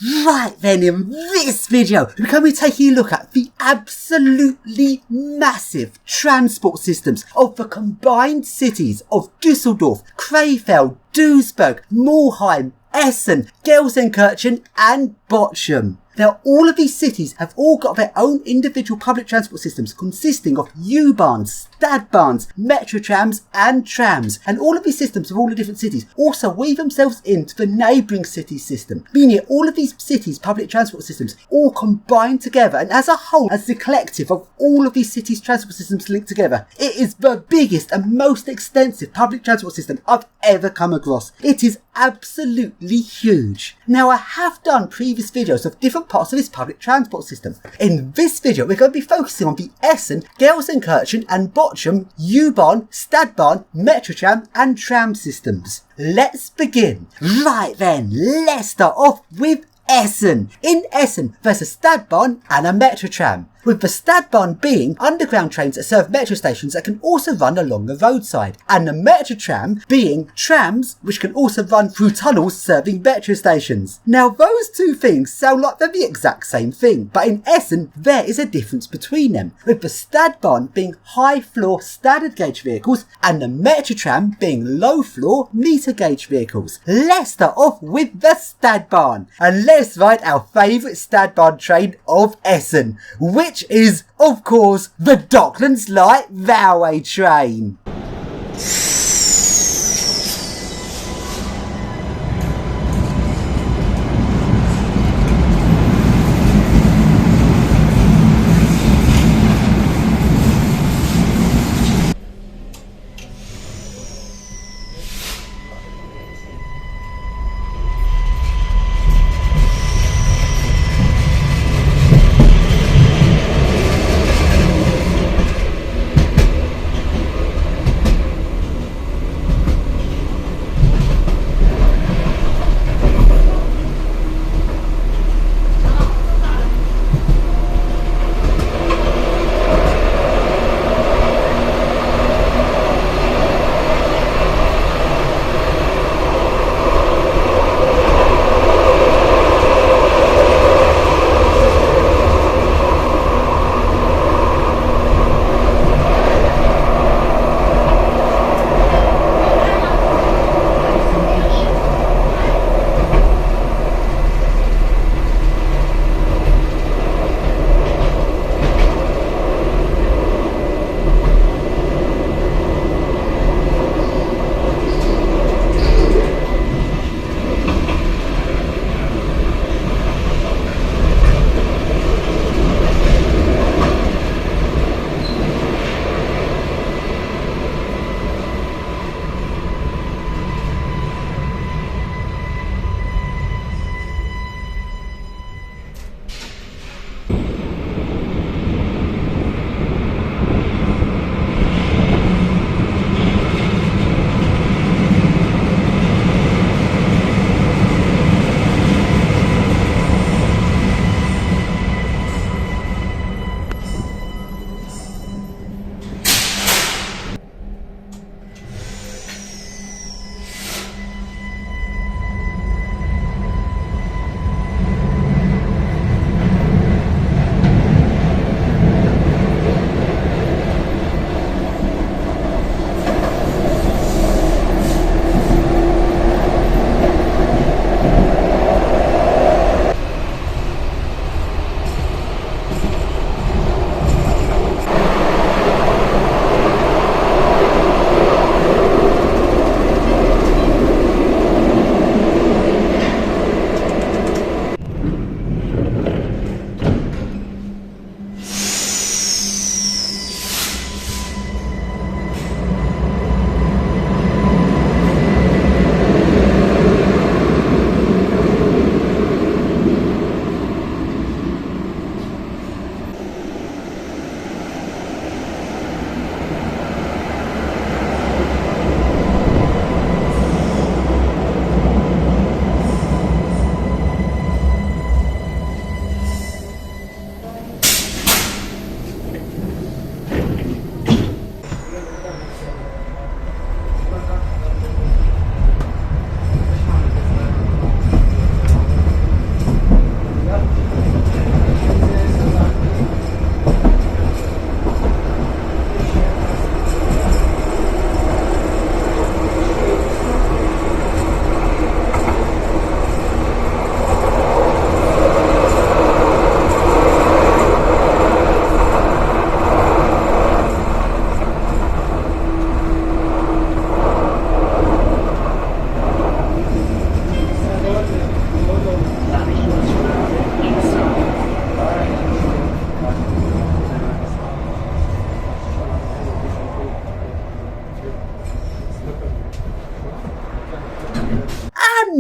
Right then, in this video, we're going to be taking a look at the absolutely massive transport systems of the combined cities of Düsseldorf, Krefeld, Duisburg, Mülheim, Essen, Gelsenkirchen and Bochum. Now, all of these cities have all got their own individual public transport systems consisting of U-Bahns, Stadtbahns, metro trams and trams. And all of these systems of all the different cities also weave themselves into the neighbouring city system, meaning all of these cities' public transport systems all combine together, and as a whole, as the collective of all of these cities' transport systems linked together, it is the biggest and most extensive public transport system I've ever come across. It is absolutely huge. Now, I have done previous videos of different parts of this public transport system. In this video, we're going to be focusing on the Essen, Gelsenkirchen and Bochum U-Bahn, Stadtbahn, metro tram and tram systems. Let's begin. Right then, let's start off with Essen. In Essen, there's a Stadtbahn and a metro tram, with the Stadtbahn being underground trains that serve metro stations that can also run along the roadside, and the metro tram being trams which can also run through tunnels serving metro stations. Now, those two things sound like they're the exact same thing, but in Essen there is a difference between them, with the Stadtbahn being high floor standard gauge vehicles and the metro tram being low floor meter gauge vehicles. Let's start off with the Stadtbahn, and let's ride our favourite Stadtbahn train of Essen, which is, of course, the Docklands Light Railway train.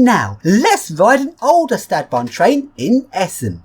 now, let's ride an older Stadtbahn train in Essen.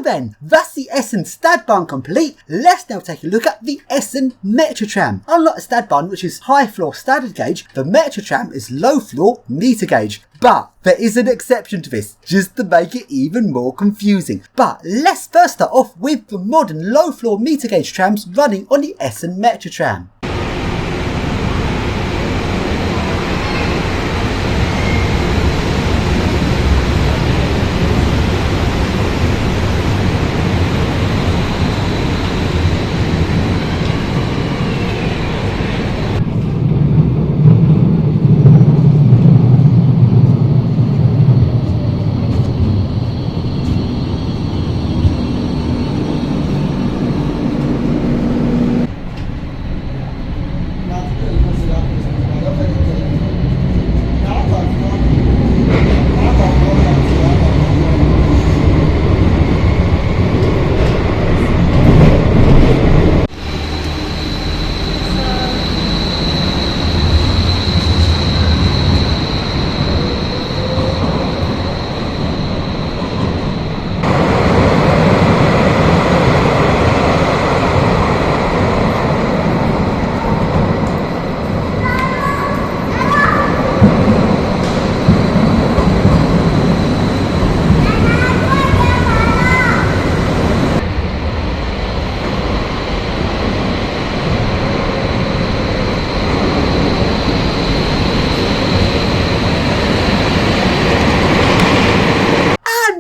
Then, that's the Essen Stadtbahn complete. Let's now take a look at the Essen Metro Tram. Unlike the Stadtbahn, which is high floor standard gauge, the Metro Tram is low floor meter gauge. But there is an exception to this, just to make it even more confusing. But let's first start off with the modern low floor meter gauge trams running on the Essen Metro Tram.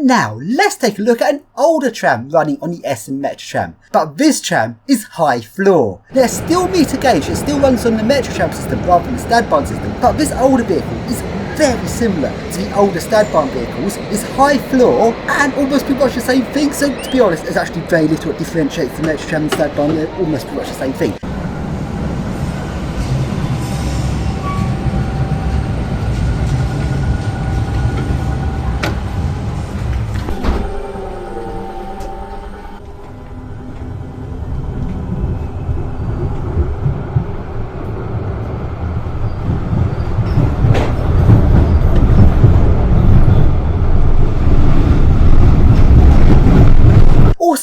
Now, let's take a look at an older tram running on the Essen Metro Tram. But this tram is high floor. They're still meter gauge, it still runs on the Metro Tram system rather than the Stadtbahn system. But this older vehicle is very similar to the older Stadtbahn vehicles. It's high floor and almost pretty much the same thing. So to be honest, there's actually very little that differentiates the Metro Tram and Stadtbahn. They're almost pretty much the same thing.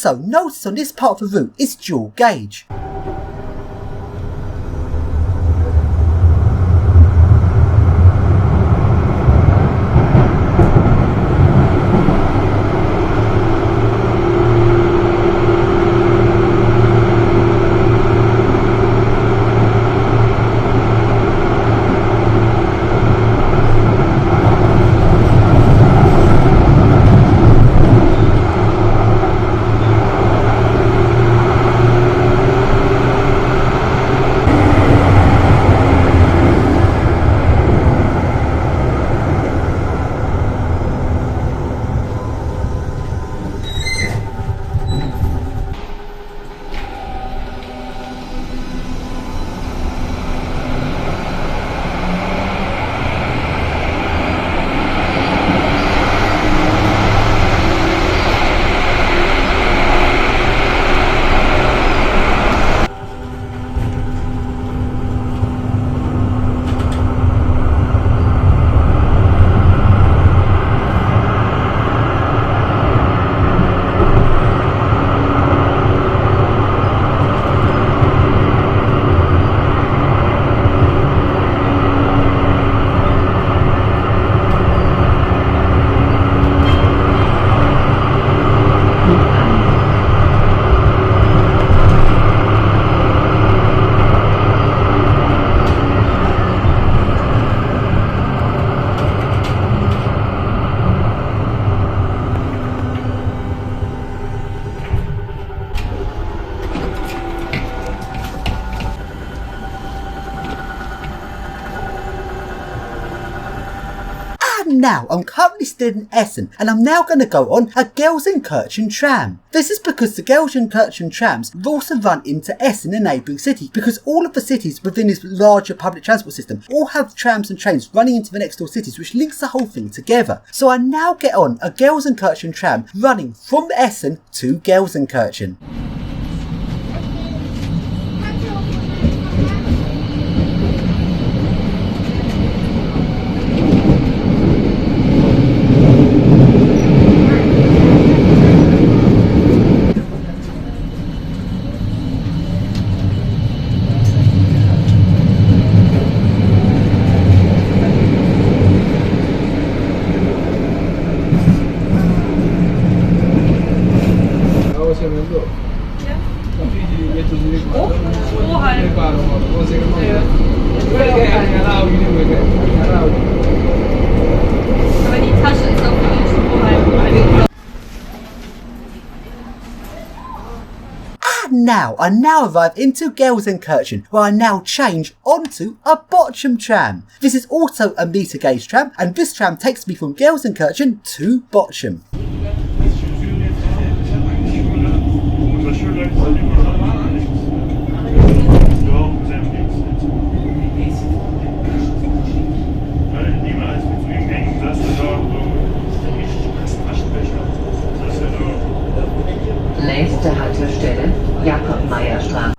Also, notice on this part of the route is dual gauge. Now, I'm currently still in Essen and I'm now going to go on a Gelsenkirchen tram. This is because the Gelsenkirchen trams also run into Essen, a neighbouring city, because all of the cities within this larger public transport system all have trams and trains running into the next door cities, which links the whole thing together. So I now get on a Gelsenkirchen tram running from Essen to Gelsenkirchen. Now, I arrive into Gelsenkirchen, where I now change onto a Bochum tram. This is also a meter gauge tram, and this tram takes me from Gelsenkirchen to Bochum.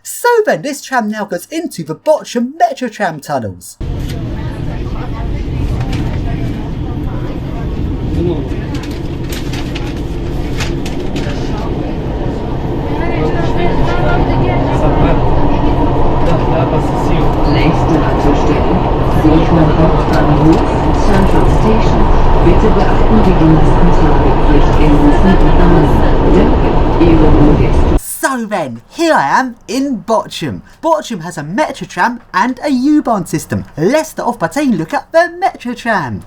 So then, this tram now goes into the Bochum metro tram tunnels. Nächste Haltestelle, Bochum Hauptbahnhof, Central Station. Bitte beachten Sie die Maskentragepflicht in Bussen und Bahnen. Danke, Ihre Mobilität. So then, here I am in Bochum. Bochum has a metro tram and a U-Bahn system. Let's start off by taking a look at the metro tram.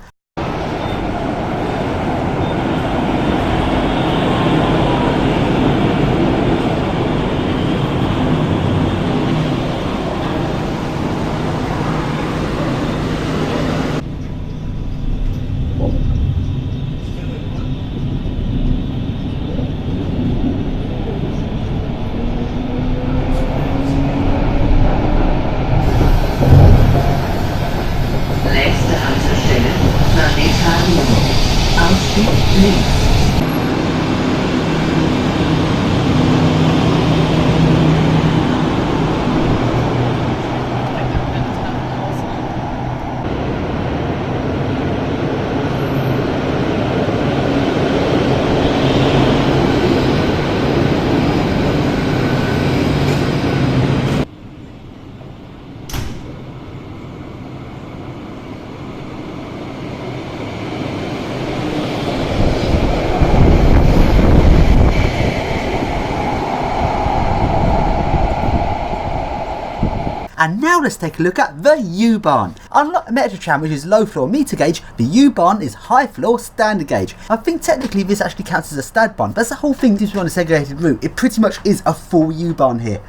Nächste Haltestelle, And now let's take a look at the U-Bahn. Unlike the Metro tram, which is low floor meter gauge, the U-Bahn is high floor standard gauge. I think technically this actually counts as a Stadtbahn, but that's the whole thing. Since we're on a segregated route, it pretty much is a full U-Bahn here.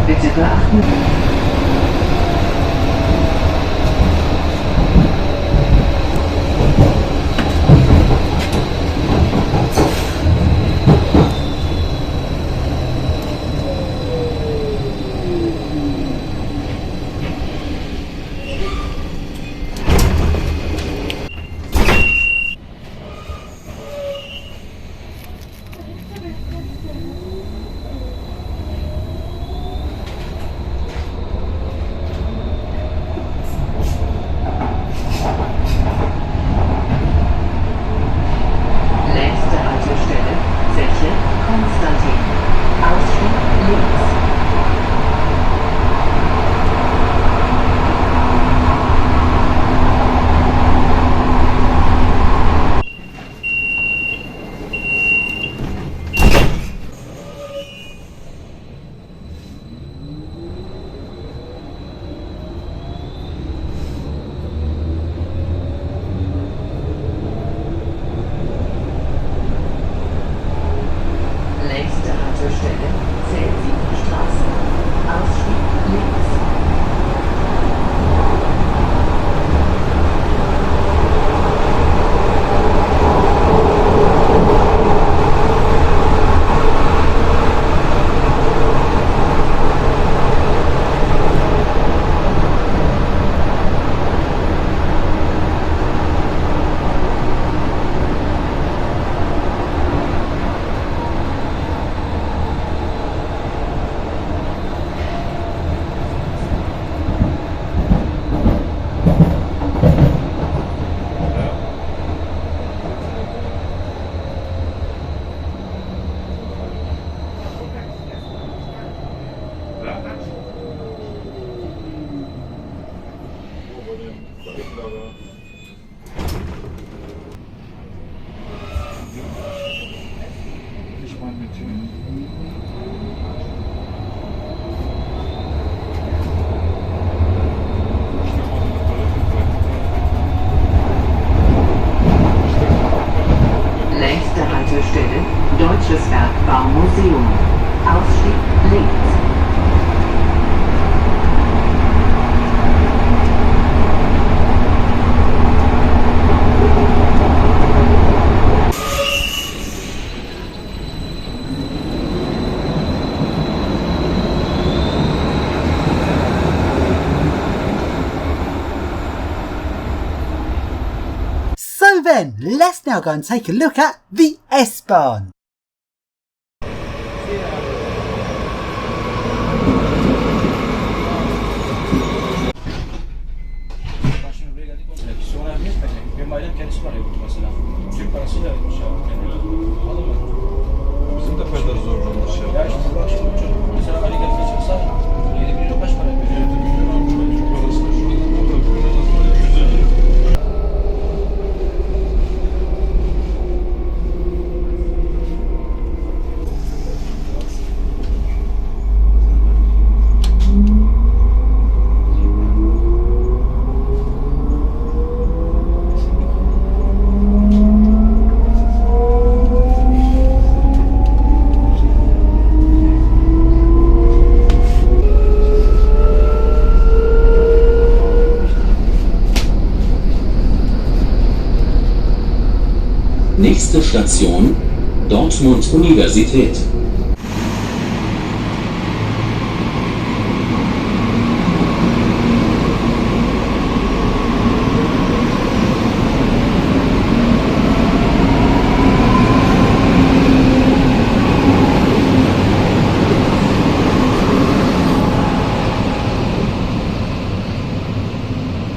Bitte beachten. Deutsches Bergbaumuseum. Ausstieg links. So then, let's now go and take a look at the S-Bahn. Bizim de payları zorlanmış ya. Ya işte bak şimdi çocuk mesela Ali Gez'e çıksa 7 milyon kaç para veriyor? 7 milyon almış ben çok parasını şurada burada biraz az var 250. Nächste Station, Dortmund Universität.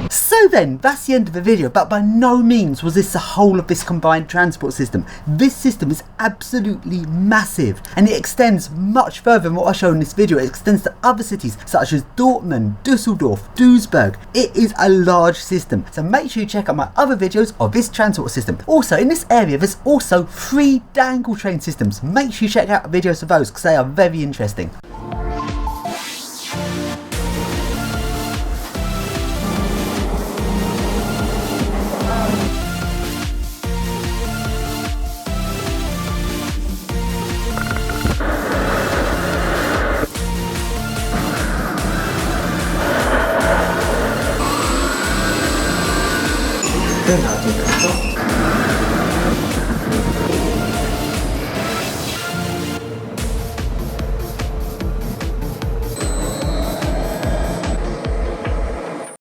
So then, that's the end of the video, but by no means was this the whole of this combined transport system. This system is absolutely massive, and it extends much further than what I showed in this video. It extends to other cities such as Dortmund, Düsseldorf, Duisburg. It is a large system, so make sure you check out my other videos of this transport system. Also, in this area there's also 3 dangle train systems. Make sure you check out the videos of those because they are very interesting. Genau, die Karte.